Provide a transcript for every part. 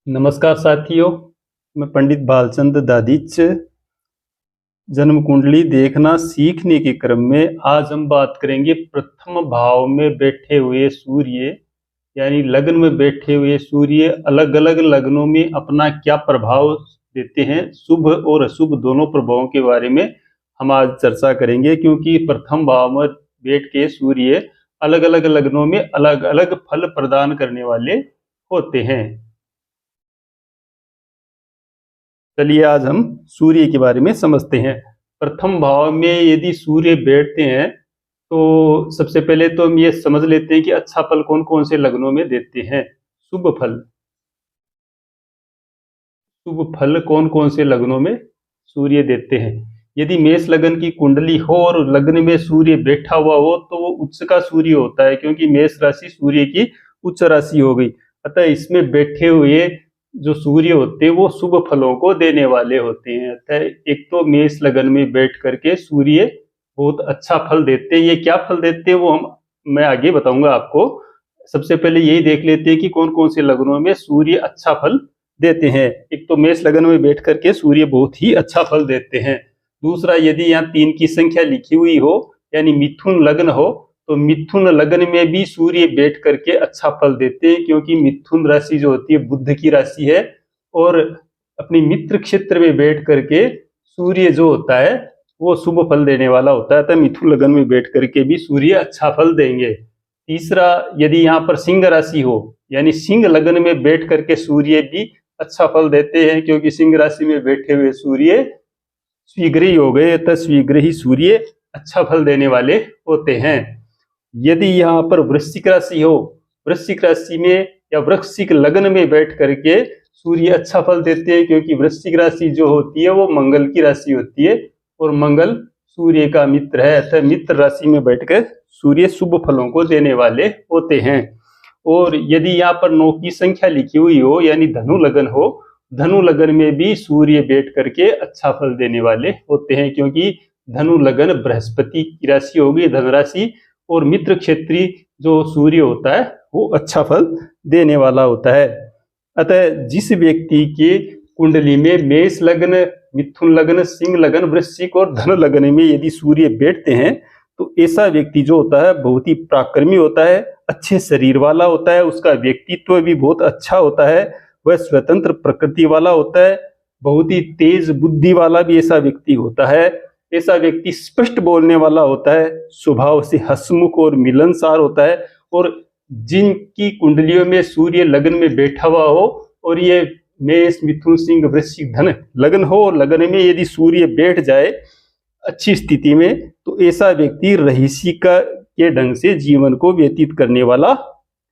नमस्कार साथियों, मैं पंडित बालचंद दादिच। जन्म कुंडली देखना सीखने के क्रम में आज हम बात करेंगे प्रथम भाव में बैठे हुए सूर्य यानी लग्न में बैठे हुए सूर्य अलग अलग लग्नों में अपना क्या प्रभाव देते हैं। शुभ और अशुभ दोनों प्रभावों के बारे में हम आज चर्चा करेंगे, क्योंकि प्रथम भाव में बैठ के सूर्य अलग अलग लग्नों में अलग अलग फल प्रदान करने वाले होते हैं। चलिए आज हम सूर्य के बारे में समझते हैं। प्रथम भाव में यदि सूर्य बैठते हैं तो सबसे पहले तो हम ये समझ लेते हैं कि अच्छा फल कौन कौन से लग्नों में देते हैं। शुभ फल कौन कौन से लग्नों में सूर्य देते हैं। यदि मेष लग्न की कुंडली हो और लग्न में सूर्य बैठा हुआ हो तो वो उच्च का सूर्य होता है, क्योंकि मेष राशि सूर्य की उच्च राशि हो गई। अतः इसमें बैठे हुए जो सूर्य होते हैं वो शुभ फलों को देने वाले होते हैं। अतः एक तो मेष लग्न में बैठ करके सूर्य बहुत अच्छा फल देते हैं। ये क्या फल देते हैं वो मैं आगे बताऊंगा आपको। सबसे पहले यही देख लेते हैं कि कौन कौन से लग्नों में सूर्य अच्छा फल देते हैं। एक तो मेष लग्न में बैठ करके सूर्य बहुत ही अच्छा फल देते हैं। दूसरा, यदि यहाँ 3 की संख्या लिखी हुई हो यानी मिथुन लग्न हो तो मिथुन लग्न में भी सूर्य बैठ करके अच्छा फल देते हैं, क्योंकि मिथुन राशि जो होती है बुध की राशि है और अपनी मित्र क्षेत्र में बैठ करके सूर्य जो होता है वो शुभ फल देने वाला होता है। तो मिथुन लग्न में बैठ करके भी सूर्य अच्छा फल देंगे। तीसरा, यदि यहाँ पर सिंह राशि हो यानी सिंह लग्न में बैठ करके सूर्य भी अच्छा फल देते हैं, क्योंकि सिंह राशि में बैठे हुए सूर्य स्वीग्रही हो गए, तो स्वीग्रही सूर्य अच्छा फल देने वाले होते हैं। यदि यहाँ पर वृश्चिक राशि हो, वृश्चिक राशि में या वृश्चिक लग्न में बैठ करके सूर्य अच्छा फल देते हैं, क्योंकि वृश्चिक राशि जो होती है वो मंगल की राशि होती है और मंगल सूर्य का मित्र है। अतः मित्र राशि में बैठकर सूर्य शुभ फलों को देने वाले होते हैं। और यदि यहाँ पर 9 की संख्या लिखी हुई हो यानी धनु लग्न हो, धनु लग्न में भी सूर्य बैठ करके अच्छा फल देने वाले होते हैं, क्योंकि धनु लग्न बृहस्पति की राशि होगी, धनराशि, और मित्र क्षेत्री जो सूर्य होता है वो अच्छा फल देने वाला होता है। अतः जिस व्यक्ति के कुंडली में मेष लग्न, मिथुन लग्न, सिंह लग्न, वृश्चिक और धन लग्न में यदि सूर्य बैठते हैं तो ऐसा व्यक्ति जो होता है बहुत ही पराक्रमी होता है, अच्छे शरीर वाला होता है, उसका व्यक्तित्व भी बहुत अच्छा होता है, वह स्वतंत्र प्रकृति वाला होता है, बहुत ही तेज बुद्धि वाला भी ऐसा व्यक्ति होता है। ऐसा व्यक्ति स्पष्ट बोलने वाला होता है, स्वभाव से हंसमुख और मिलनसार होता है। और जिनकी कुंडलियों में सूर्य लग्न में बैठा हुआ हो और ये मेष, मिथुन, सिंह, वृश्चिक, धन लग्न हो और लग्न में यदि सूर्य बैठ जाए अच्छी स्थिति में तो ऐसा व्यक्ति रहीसी के ढंग से जीवन को व्यतीत करने वाला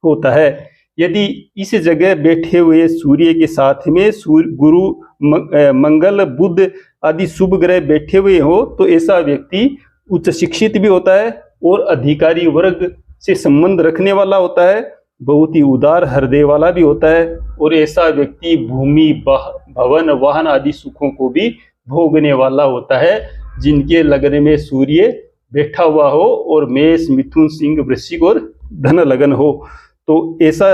होता है। यदि इस जगह बैठे हुए सूर्य के साथ में गुरु, मंगल, बुध आदि शुभ ग्रह बैठे हुए हो तो ऐसा व्यक्ति उच्च शिक्षित भी होता है और अधिकारी वर्ग से संबंध रखने वाला होता है, बहुत ही उदार हृदय वाला भी होता है। और ऐसा व्यक्ति भूमि, भवन, वाहन आदि सुखों को भी भोगने वाला होता है, जिनके लग्न में सूर्य बैठा हुआ हो और मेष, मिथुन, सिंह, वृश्चिक और धन लग्न हो। तो ऐसा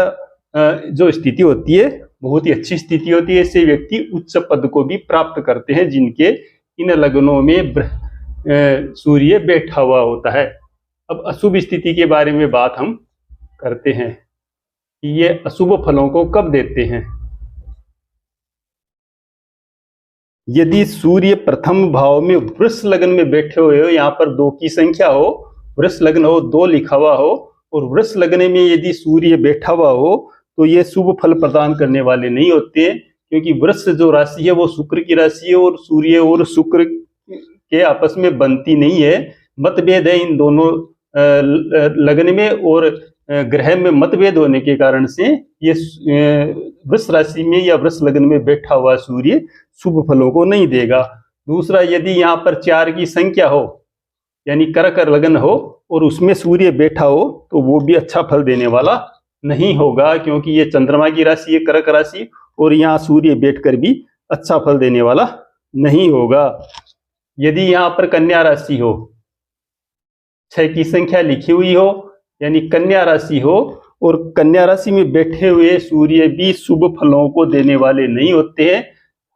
जो स्थिति होती है बहुत ही अच्छी स्थिति होती है। ऐसे व्यक्ति उच्च पद को भी प्राप्त करते हैं जिनके इन लग्नों में सूर्य बैठा हुआ होता है। अब अशुभ स्थिति के बारे में बात हम करते हैं कि ये अशुभ फलों को कब देते हैं। यदि सूर्य प्रथम भाव में वृष लग्न में बैठे हुए हो, यहाँ पर 2 की संख्या हो, वृष लग्न हो, 2 लिखा हुआ हो और वृष लग्न में यदि सूर्य बैठा हुआ हो तो ये शुभ फल प्रदान करने वाले नहीं होते, क्योंकि वृष जो राशि है वो शुक्र की राशि है और सूर्य और शुक्र के आपस में बनती नहीं है, मतभेद है इन दोनों लग्न में और ग्रह में मतभेद होने के कारण से ये वृष राशि में या वृष लग्न में बैठा हुआ सूर्य शुभ फलों को नहीं देगा। दूसरा, यदि यहाँ पर 4 की संख्या हो यानी कर्क लग्न हो और उसमें सूर्य बैठा हो तो वो भी अच्छा फल देने वाला नहीं होगा, क्योंकि ये चंद्रमा की राशि है कर्क राशि और यहाँ सूर्य बैठकर भी अच्छा फल देने वाला नहीं होगा। यदि यहाँ पर कन्या राशि हो, 6 की संख्या लिखी हुई हो यानी कन्या राशि हो और कन्या राशि में बैठे हुए सूर्य भी शुभ फलों को देने वाले नहीं होते हैं।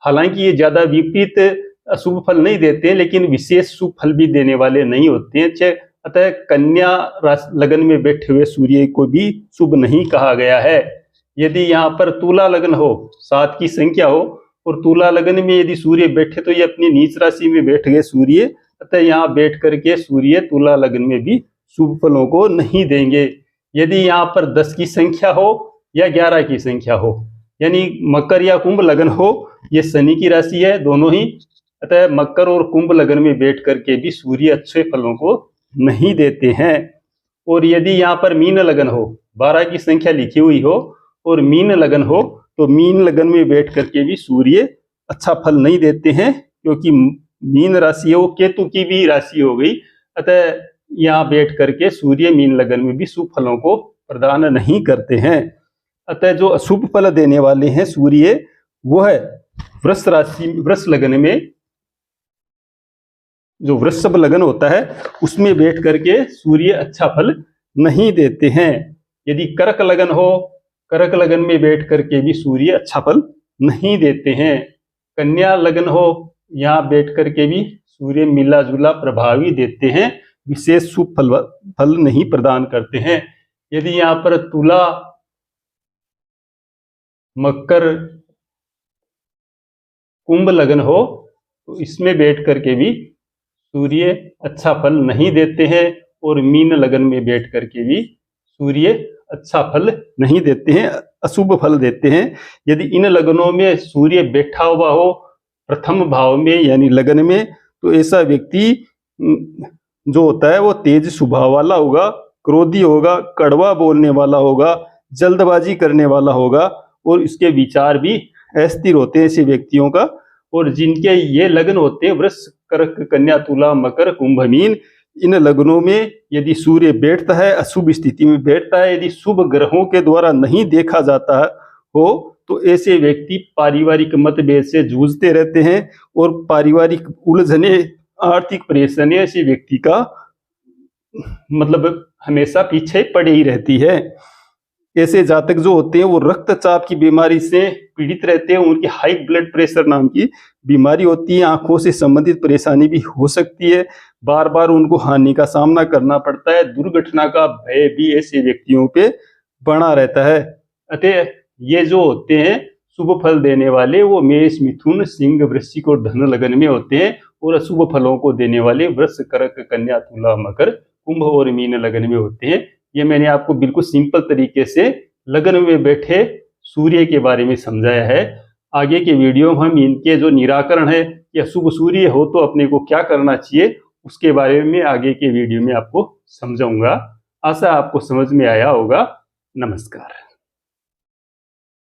हालांकि ये ज्यादा विपरीत अशुभ फल नहीं देते हैं, लेकिन विशेष शुभ फल भी देने वाले नहीं होते हैं। अतः कन्या लगन में बैठे हुए सूर्य को भी शुभ नहीं कहा गया है। यदि यहाँ पर तुला लगन हो, 7 की संख्या हो और तुला लगन में यदि सूर्य बैठे तो ये अपनी नीच राशि में बैठ गए सूर्य, अतः यहाँ बैठ करके सूर्य तुला लगन में भी शुभ फलों को नहीं देंगे। यदि यहाँ पर 10 की संख्या हो या 11 की संख्या हो, यानी मकर या कुंभ लगन हो, ये शनि की राशि है दोनों ही, अतः मकर और कुंभ लगन में बैठ करके भी सूर्य अच्छे फलों को नहीं देते हैं। और यदि यहाँ पर मीन लगन हो, 12 की संख्या लिखी हुई हो और मीन लगन हो, तो मीन लगन में बैठ करके भी सूर्य अच्छा फल नहीं देते हैं, क्योंकि मीन राशि है वो केतु की भी राशि हो गई। अतः यहाँ बैठ करके सूर्य मीन लगन में भी शुभ फलों को प्रदान नहीं करते हैं। अतः जो अशुभ फल देने वाले हैं सूर्य, वो है वृष राशि, वृष लगन में, जो वृषभ लगन होता है उसमें बैठ करके सूर्य अच्छा फल नहीं देते हैं। यदि कर्क लगन हो, कर्क लगन में बैठ करके भी सूर्य अच्छा फल नहीं देते हैं। कन्या लगन हो, यहाँ बैठ करके भी सूर्य मिला जुला प्रभावी देते हैं, विशेष शुभ फल नहीं प्रदान करते हैं। यदि यहाँ पर तुला, मकर, कुंभ लगन हो, तो इसमें बैठ करके भी सूर्य अच्छा फल नहीं देते हैं। और मीन लगन में बैठ करके भी सूर्य अच्छा फल नहीं देते हैं, अशुभ फल देते हैं। यदि इन लगनों में सूर्य बैठा हुआ हो प्रथम भाव में यानी लगन में, तो ऐसा व्यक्ति जो होता है वो तेज स्वभाव वाला होगा, क्रोधी होगा, कड़वा बोलने वाला होगा, जल्दबाजी करने वाला होगा और इसके विचार भी अस्थिर होते हैं ऐसे व्यक्तियों का। और जिनके ये लगन होते हैं वृष, कर्क, कन्या, तुला, मकर, कुंभ, मीन, इन लगनों में यदि सूर्य बैठता है, अशुभ स्थिति में बैठता है, यदि शुभ ग्रहों के द्वारा नहीं देखा जाता हो, तो ऐसे व्यक्ति पारिवारिक मतभेद से जूझते रहते हैं और पारिवारिक उलझने, आर्थिक परेशानी ऐसे व्यक्ति का मतलब हमेशा पीछे पड़ी ही रहती है। ऐसे जातक जो होते हैं वो रक्तचाप की बीमारी से पीड़ित रहते हैं, उनकी हाई ब्लड प्रेशर नाम की बीमारी होती है, आंखों से संबंधित परेशानी भी हो सकती है, बार बार उनको हानि का सामना करना पड़ता है, दुर्घटना का भय भी ऐसे व्यक्तियों पे बना रहता है। अतः ये जो होते हैं शुभ फल देने वाले, वो मेष, मिथुन, सिंह, वृश्चिक और धनु लगन में होते हैं, और अशुभ फलों को देने वाले वृष, कर्क, कन्या, तुला, मकर, कुंभ और मीन लगन में होते हैं। ये मैंने आपको बिल्कुल सिंपल तरीके से लगन में बैठे सूर्य के बारे में समझाया है। आगे के वीडियो में हम इनके जो निराकरण है कि अशुभ सूर्य हो तो अपने को क्या करना चाहिए, उसके बारे में आगे के वीडियो में आपको समझाऊंगा। आशा आपको समझ में आया होगा। नमस्कार।